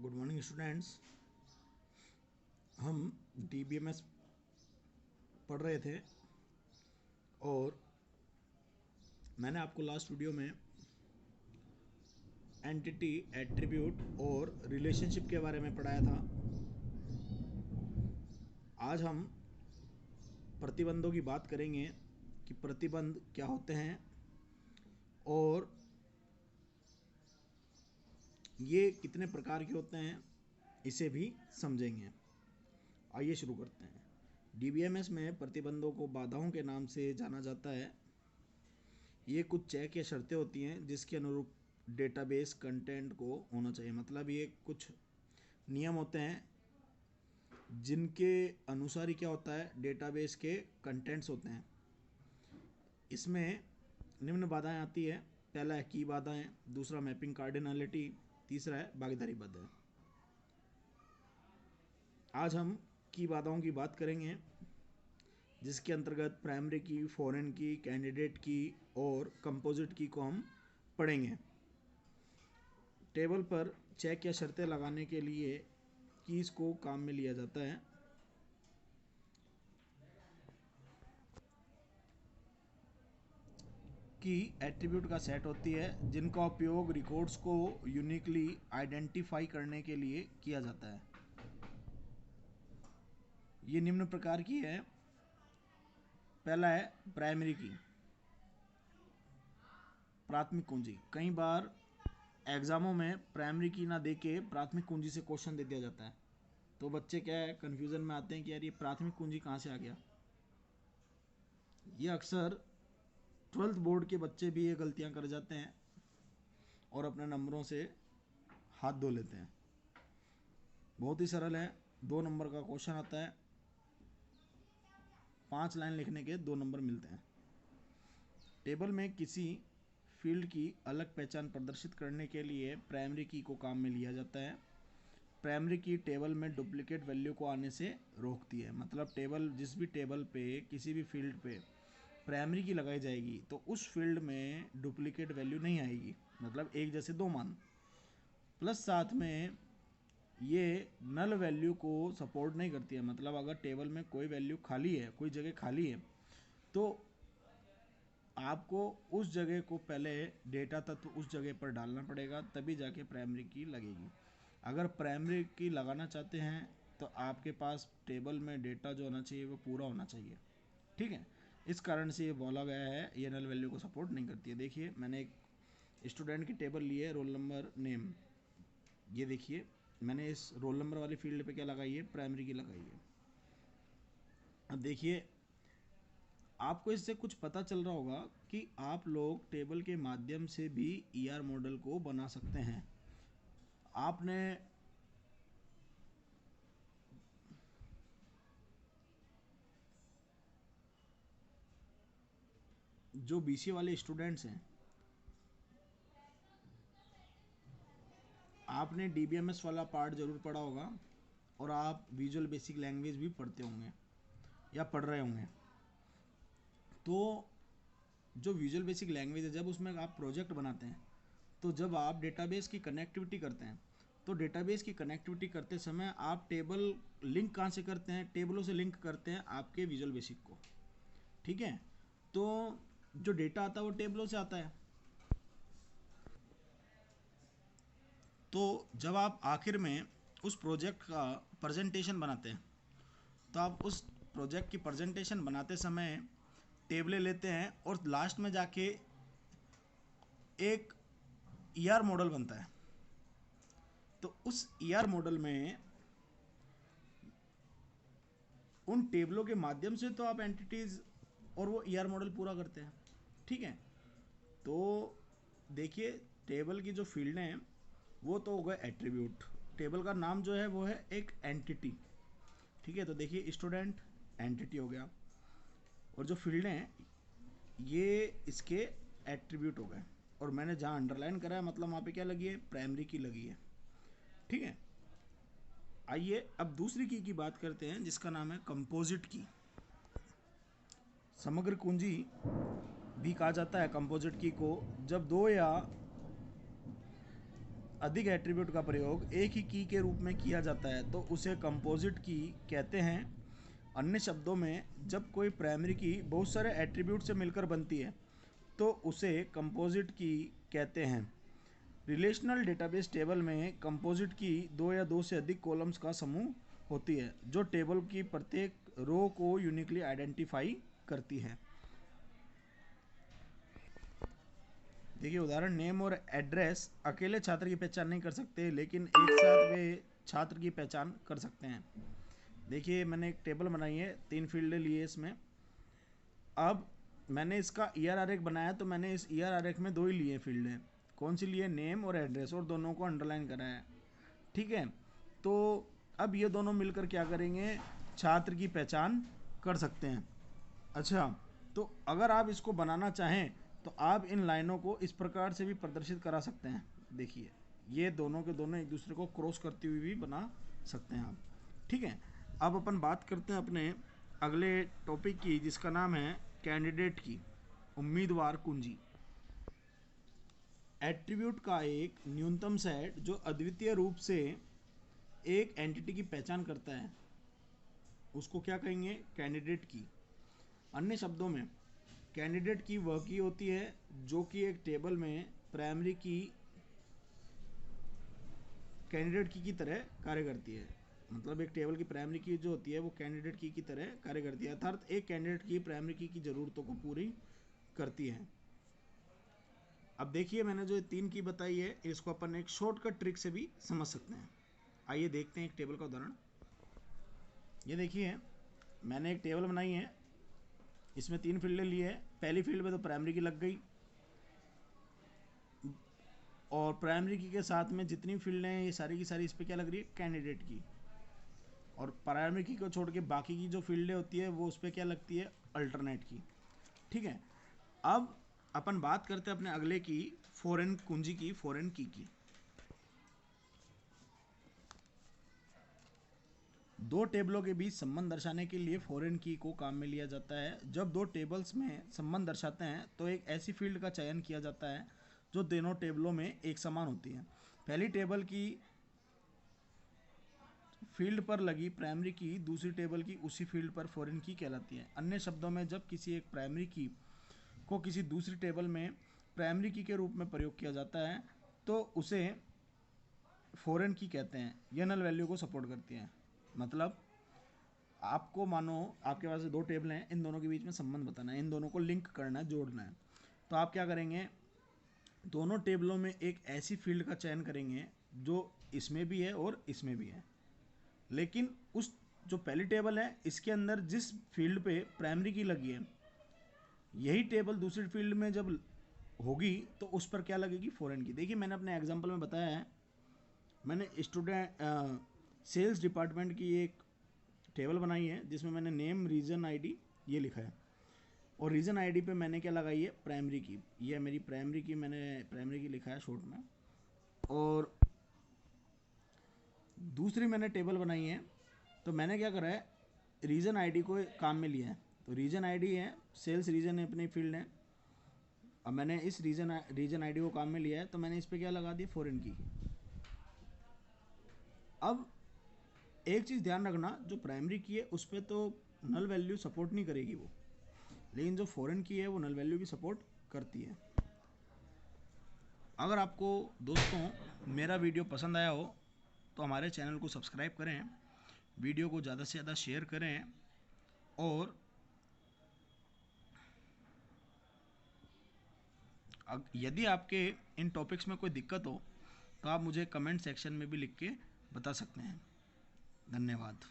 Good morning students. हम DBMS पढ़ रहे थे और मैंने आपको लास्ट वीडियो में एंटिटी, एट्रीब्यूट और रिलेशनशिप के बारे में पढ़ाया था। आज हम प्रतिबंधों की बात करेंगे कि प्रतिबंध क्या होते हैं और ये कितने प्रकार के होते हैं, इसे भी समझेंगे। आइए शुरू करते हैं। DBMS में प्रतिबंधों को बाधाओं के नाम से जाना जाता है। ये कुछ चेक या शर्तें होती हैं जिसके अनुरूप डेटाबेस कंटेंट को होना चाहिए। मतलब ये कुछ नियम होते हैं जिनके अनुसार ही क्या होता है, डेटाबेस के कंटेंट्स होते हैं। इसमें निम्न बाधाएं आती है। पहला है की बाधाएं, दूसरा मैपिंग कार्डिनलिटी, तीसरा है भागीदारी बाधाएं। आज हम की बाधाओं की बात करेंगे जिसके अंतर्गत प्राइमरी की, फॉरेन की, कैंडिडेट की और कंपोजिट की को हम पढ़ेंगे। टेबल पर चेक या शर्तें लगाने के लिए कीज को काम में लिया जाता है। की एट्रीब्यूट का सेट होती है जिनका उपयोग रिकॉर्ड्स को यूनिकली आइडेंटिफाई करने के लिए किया जाता है। ये निम्न प्रकार की है। पहला है प्राइमरी की, प्राथमिक कुंजी। कई बार एग्जामों में प्राइमरी की ना देके प्राथमिक कुंजी से क्वेश्चन दे दिया जाता है, तो बच्चे क्या है, कंफ्यूजन में आते हैं कि यार ये प्राथमिक कुंजी कहाँ से आ गया। ये अक्सर 12th बोर्ड के बच्चे भी ये गलतियां कर जाते हैं और अपने नंबरों से हाथ धो लेते हैं। बहुत ही सरल है। 2 नंबर का क्वेश्चन आता है, 5 लाइन लिखने के 2 नंबर मिलते हैं। टेबल में किसी फील्ड की अलग पहचान प्रदर्शित करने के लिए प्राइमरी की को काम में लिया जाता है। प्राइमरी की टेबल में डुप्लीकेट वैल्यू को आने से रोकती है। मतलब टेबल, जिस भी टेबल पे, किसी भी फील्ड पे प्राइमरी की लगाई जाएगी तो उस फील्ड में डुप्लीकेट वैल्यू नहीं आएगी। मतलब एक जैसे 2 मान। प्लस साथ में ये नल वैल्यू को सपोर्ट नहीं करती है। मतलब अगर टेबल में कोई वैल्यू खाली है, कोई जगह खाली है, तो आपको उस जगह को पहले डेटा तत्व उस जगह पर डालना पड़ेगा, तभी जाके प्राइमरी की लगेगी। अगर प्राइमरी की लगाना चाहते हैं तो आपके पास टेबल में डेटा जो होना चाहिए वो पूरा होना चाहिए। ठीक है, इस कारण से ये बोला गया है, ये नल वैल्यू को सपोर्ट नहीं करती है। देखिए, मैंने एक स्टूडेंट की टेबल ली है, रोल नंबर, नेम। ये देखिए, मैंने इस रोल नंबर वाली फील्ड पे क्या लगाई है, प्राइमरी की लगाई है। अब देखिए, आपको इससे कुछ पता चल रहा होगा कि आप लोग टेबल के माध्यम से भी ER मॉडल को बना सकते हैं। आपने जो BCA वाले स्टूडेंट्स हैं, आपने DBMS वाला पार्ट ज़रूर पढ़ा होगा और आप विजुअल बेसिक लैंग्वेज भी पढ़ते होंगे या पढ़ रहे होंगे। तो जो विजुअल बेसिक लैंग्वेज है, जब उसमें आप प्रोजेक्ट बनाते हैं, तो जब आप डेटाबेस की कनेक्टिविटी करते हैं, तो डेटाबेस की कनेक्टिविटी करते समय आप टेबल लिंक कहाँ से करते हैं, टेबलों से लिंक करते हैं आपके विजुअल बेसिक को। ठीक है, तो जो डेटा आता है वो टेबलों से आता है। तो जब आप आखिर में उस प्रोजेक्ट का प्रेजेंटेशन बनाते हैं, तो आप उस प्रोजेक्ट की प्रेजेंटेशन बनाते समय टेबलें लेते हैं और लास्ट में जाके एक ER मॉडल बनता है। तो उस ER मॉडल में उन टेबलों के माध्यम से तो आप एंटिटीज और वो ER मॉडल पूरा करते हैं। ठीक है, तो देखिए, टेबल की जो फील्ड हैं वो तो हो गए एट्रीब्यूट। टेबल का नाम जो है वो है एक एंटिटी। ठीक है, तो देखिए, स्टूडेंट एंटिटी हो गया और जो फील्ड हैं ये इसके एट्रीब्यूट हो गए। और मैंने जहाँ अंडरलाइन करा है, मतलब वहाँ पे क्या लगी है, प्राइमरी की लगी है। ठीक है, आइए अब दूसरी की बात करते हैं जिसका नाम है कंपोजिट की। समग्र कुंजी भी कहा जाता है कंपोजिट की को, जब 2 या अधिक एट्रीब्यूट का प्रयोग एक ही की के रूप में किया जाता है तो उसे कंपोजिट की कहते हैं। अन्य शब्दों में जब कोई प्राइमरी की बहुत सारे एट्रीब्यूट से मिलकर बनती है तो उसे कंपोजिट की कहते हैं। रिलेशनल डेटाबेस टेबल में कंपोजिट की दो या दो से अधिक कॉलम्स का समूह होती है जो टेबल की प्रत्येक रो को यूनिकली आइडेंटिफाई करती है। देखिए उदाहरण, नेम और एड्रेस अकेले छात्र की पहचान नहीं कर सकते लेकिन एक साथ वे छात्र की पहचान कर सकते हैं। देखिए मैंने एक टेबल बनाई है, 3 फील्ड लिए इसमें। अब मैंने इसका ईआर आरेख बनाया तो मैंने इस ईआर आरेख में 2 ही लिए फील्ड हैं। कौन सी लिए? नेम और एड्रेस, और दोनों को अंडरलाइन करा है। ठीक है, तो अब ये दोनों मिलकर क्या करेंगे? छात्र की पहचान कर सकते हैं। अच्छा, तो अगर आप इसको बनाना चाहें तो आप इन लाइनों को इस प्रकार से भी प्रदर्शित करा सकते हैं। देखिए ये दोनों के दोनों एक दूसरे को क्रॉस करती हुई भी बना सकते हैं आप। ठीक है, अब अपन बात करते हैं अपने अगले टॉपिक की जिसका नाम है कैंडिडेट की, उम्मीदवार कुंजी। एट्रीब्यूट का एक न्यूनतम सेट जो अद्वितीय रूप से एक एंटिटी की पहचान करता है उसको क्या कहेंगे? कैंडिडेट की। अन्य शब्दों में कैंडिडेट की वह की होती है जो कि एक टेबल में प्राइमरी की कैंडिडेट की तरह कार्य करती है। मतलब एक टेबल की प्राइमरी की जो होती है वो कैंडिडेट की तरह कार्य करती है, अर्थात एक कैंडिडेट की प्राइमरी की जरूरतों को पूरी करती है। अब देखिए मैंने जो 3 की बताई है इसको अपन एक शॉर्टकट ट्रिक से भी समझ सकते हैं। आइए देखते हैं एक टेबल का उदाहरण। ये देखिए मैंने एक टेबल बनाई है, इसमें 3 फील्डें ली है। पहली फील्ड में तो प्राइमरी की लग गई और प्राइमरी की के साथ में जितनी फील्डें हैं ये सारी की सारी इस पर क्या लग रही है? कैंडिडेट की। और प्राइमरी की को छोड़ के बाकी की जो फील्डें होती है वो उस पर क्या लगती है? अल्टरनेट की। ठीक है, अब अपन बात करते हैं अपने अगले की, फॉरेन कुंजी की, फॉरेन की। दो टेबलों के बीच संबंध दर्शाने के लिए फॉरेन की को काम में लिया जाता है। जब दो टेबल्स में संबंध दर्शाते हैं तो एक ऐसी फील्ड का चयन किया जाता है जो दोनों टेबलों में एक समान होती है। पहली टेबल की फील्ड पर लगी प्राइमरी की दूसरी टेबल की उसी फील्ड पर फॉरेन की कहलाती है। अन्य शब्दों में जब किसी एक प्राइमरी की को किसी दूसरी टेबल में प्राइमरी की के रूप में प्रयोग किया जाता है तो उसे फॉरेन की कहते हैं। यह नल वैल्यू को सपोर्ट करती है। मतलब आपको मानो आपके पास 2 टेबल हैं, इन दोनों के बीच में संबंध बताना है, इन दोनों को लिंक करना है, जोड़ना है। तो आप क्या करेंगे? दोनों टेबलों में एक ऐसी फील्ड का चयन करेंगे जो इसमें भी है और इसमें भी है, लेकिन उस जो पहली टेबल है इसके अंदर जिस फील्ड पे प्राइमरी की लगी है यही टेबल दूसरी फील्ड में जब होगी तो उस पर क्या लगेगी? फॉरेन की। देखिए मैंने अपने एग्जांपल में बताया है, मैंने स्टूडेंट सेल्स डिपार्टमेंट की एक टेबल बनाई है जिसमें मैंने नेम, रीजन, आईडी ये लिखा है और रीजन आईडी पे मैंने क्या लगाई है? प्राइमरी की। ये मेरी प्राइमरी की, मैंने प्राइमरी की लिखा है शॉर्ट में। और दूसरी मैंने टेबल बनाई है तो मैंने क्या करा है? रीजन आईडी को काम में लिया है। तो रीजन आईडी है, सेल्स रीजन है, अपनी फील्ड है। अब मैंने इस रीजन आईडी को काम में लिया है तो मैंने इस पर क्या लगा दी? फॉरेन की। अब एक चीज़ ध्यान रखना, जो प्राइमरी की है उस पर तो नल वैल्यू सपोर्ट नहीं करेगी वो, लेकिन जो फॉरेन की है वो नल वैल्यू की सपोर्ट करती है। अगर आपको दोस्तों मेरा वीडियो पसंद आया हो तो हमारे चैनल को सब्सक्राइब करें, वीडियो को ज़्यादा से ज़्यादा शेयर करें और यदि आपके इन टॉपिक्स में कोई दिक्कत हो तो आप मुझे कमेंट सेक्शन में भी लिख के बता सकते हैं। धन्यवाद।